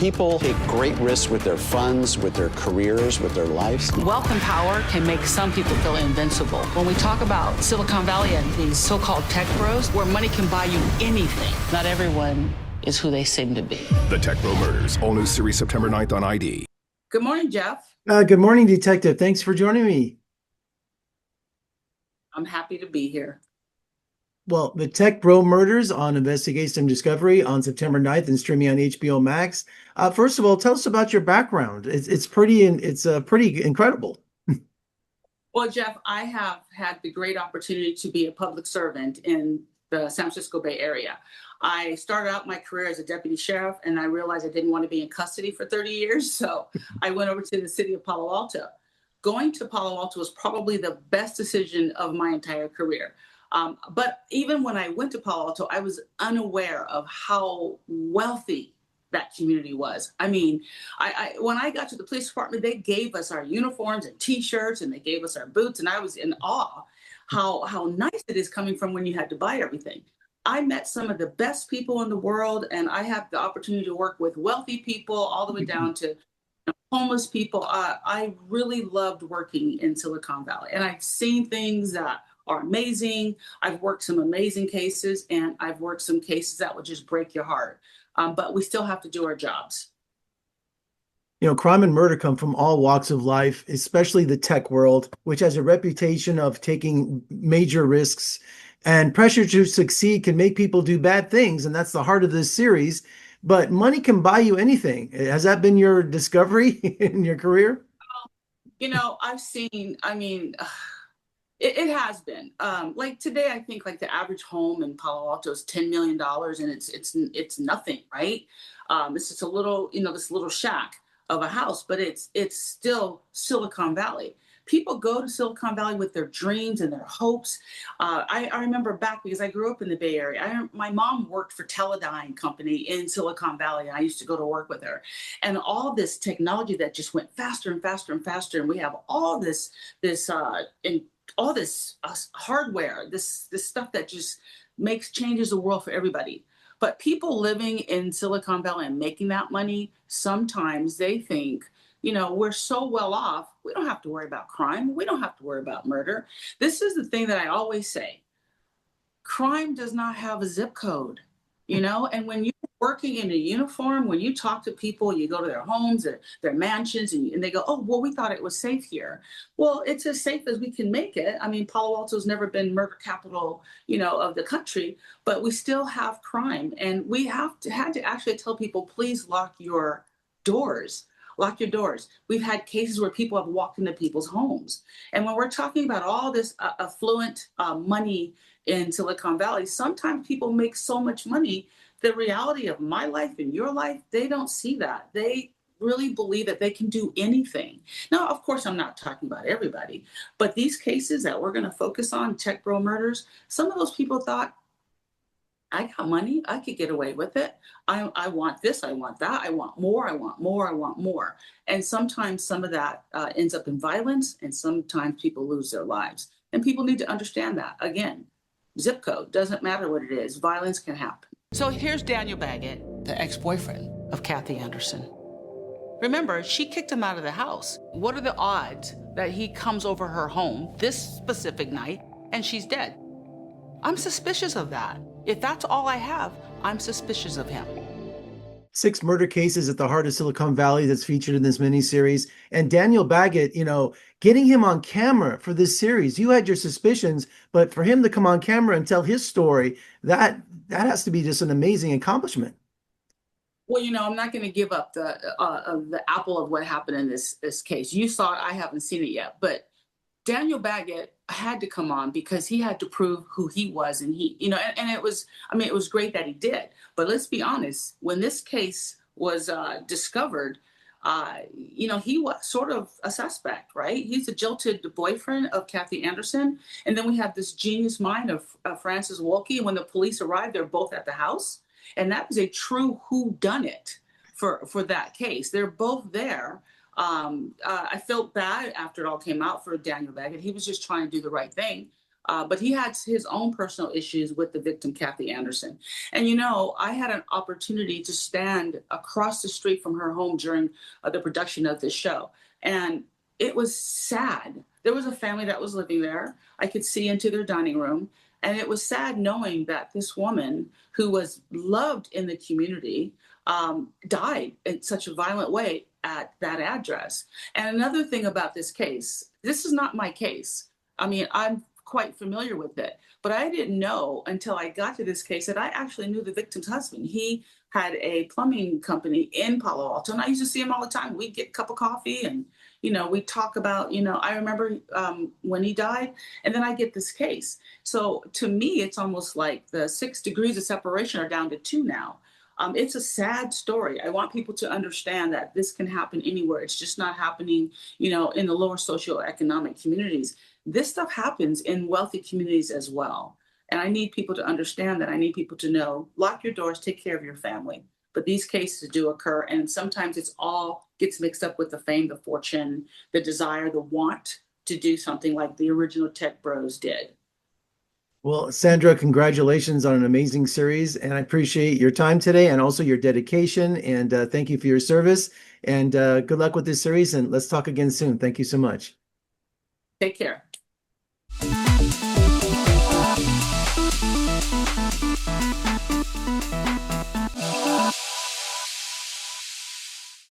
People take great risks with their funds, with their careers, with their lives. Wealth and power can make some people feel invincible. When we talk about Silicon Valley and these so-called tech bros, where money can buy you anything, not everyone is who they seem to be. The Tech Bro Murders, all new series September 9th on ID. Good morning, Jeff. Good morning, Detective. Thanks for joining me. I'm happy to be here. Well, the Tech Bro Murders on Investigation Discovery on September 9th and streaming on HBO Max. First of all, tell us about your background. It's pretty incredible. Well, Jeff, I have had the great opportunity to be a public servant in the San Francisco Bay Area. I started out my career as a deputy sheriff, and I realized I didn't want to be in custody for 30 years. So I went over to the city of Palo Alto. Going to Palo Alto was probably the best decision of my entire career. But even when I went to Palo Alto, I was unaware of how wealthy that community was. I mean, when I got to the police department, they gave us our uniforms and T-shirts, and they gave us our boots, and I was in awe how nice it is coming from when you had to buy everything. I met some of the best people in the world, and I have the opportunity to work with wealthy people all the way down to homeless people. I really loved working in Silicon Valley, and I've seen things that are amazing. I've worked some amazing cases, and I've worked some cases that would just break your heart. But we still have to do our jobs. You know, crime and murder come from all walks of life, especially the tech world, which has a reputation of taking major risks, and pressure to succeed can make people do bad things. And that's the heart of this series. But money can buy you anything. Has that been your discovery in your career? You know, it has been. Like today, I think like the average home in Palo Alto is $10 million, and it's nothing, right? It's just a little, this little shack of a house, but it's still Silicon Valley. People go to Silicon Valley with their dreams and their hopes. I remember back, because I grew up in the Bay Area. My mom worked for Teledyne Company in Silicon Valley, and I used to go to work with her. And all this technology that just went faster and faster and faster, and we have all this hardware, this stuff that just changes the world for everybody. But people living in Silicon Valley and making that money, sometimes they think, we're so well off, we don't have to worry about crime. We don't have to worry about murder. This is the thing that I always say. Crime does not have a zip code, and when you're working in a uniform, when you talk to people, you go to their homes, their mansions, and they go, oh, well, we thought it was safe here. Well, it's as safe as we can make it. I mean, Palo Alto's never been murder capital, of the country, but we still have crime. And we had to actually tell people, please lock your doors. Lock your doors. We've had cases where people have walked into people's homes. And when we're talking about all this affluent money in Silicon Valley, sometimes people make so much money. The reality of my life and your life, they don't see that. They really believe that they can do anything. Now, of course, I'm not talking about everybody, but these cases that we're going to focus on, Tech Bro Murders, some of those people thought, I got money, I could get away with it. I want this, I want that, I want more, I want more, I want more. And sometimes some of that ends up in violence, and sometimes people lose their lives. And people need to understand that. Again, zip code, doesn't matter what it is, violence can happen. So here's Daniel Baggett, the ex-boyfriend of Kathy Anderson. Remember, she kicked him out of the house. What are the odds that he comes over her home this specific night and she's dead? I'm suspicious of that. If that's all I have, I'm suspicious of him. 6 murder cases at the heart of Silicon Valley that's featured in this miniseries. And Daniel Baggett, getting him on camera for this series, you had your suspicions, but for him to come on camera and tell his story, that has to be just an amazing accomplishment. Well, I'm not going to give up the apple of what happened in this case. You saw it, I haven't seen it yet, but Daniel Baggett had to come on because he had to prove who he was, and and it was great that he did. But let's be honest, when this case was discovered, he was sort of a suspect, right? He's a jilted boyfriend of Kathy Anderson, and then we have this genius mind of Francis Wolke. And when the police arrived, they're both at the house, and that was a true whodunit for that case. They're both there. I felt bad after it all came out for Daniel Baggett. He was just trying to do the right thing. But he had his own personal issues with the victim, Kathy Anderson. And, I had an opportunity to stand across the street from her home during the production of this show. And it was sad. There was a family that was living there. I could see into their dining room. And it was sad knowing that this woman who was loved in the community died in such a violent way at that address. And another thing about this case, this is not my case. I mean, I'm quite familiar with it, but I didn't know until I got to this case that I actually knew the victim's husband. He had a plumbing company in Palo Alto, and I used to see him all the time. We'd get a cup of coffee and, we talk about, I remember when he died, and then I get this case. So to me, it's almost like the 6 degrees of separation are down to 2 now. It's a sad story. I want people to understand that this can happen anywhere. It's just not happening, in the lower socioeconomic communities. This stuff happens in wealthy communities as well. And I need people to understand that. I need people to know, lock your doors, take care of your family. But these cases do occur, and sometimes it's all gets mixed up with the fame, the fortune, the desire, the want to do something like the original Tech Bros did. Well, Sandra, congratulations on an amazing series, and I appreciate your time today and also your dedication, and thank you for your service, and good luck with this series, and let's talk again soon. Thank you so much. Take care.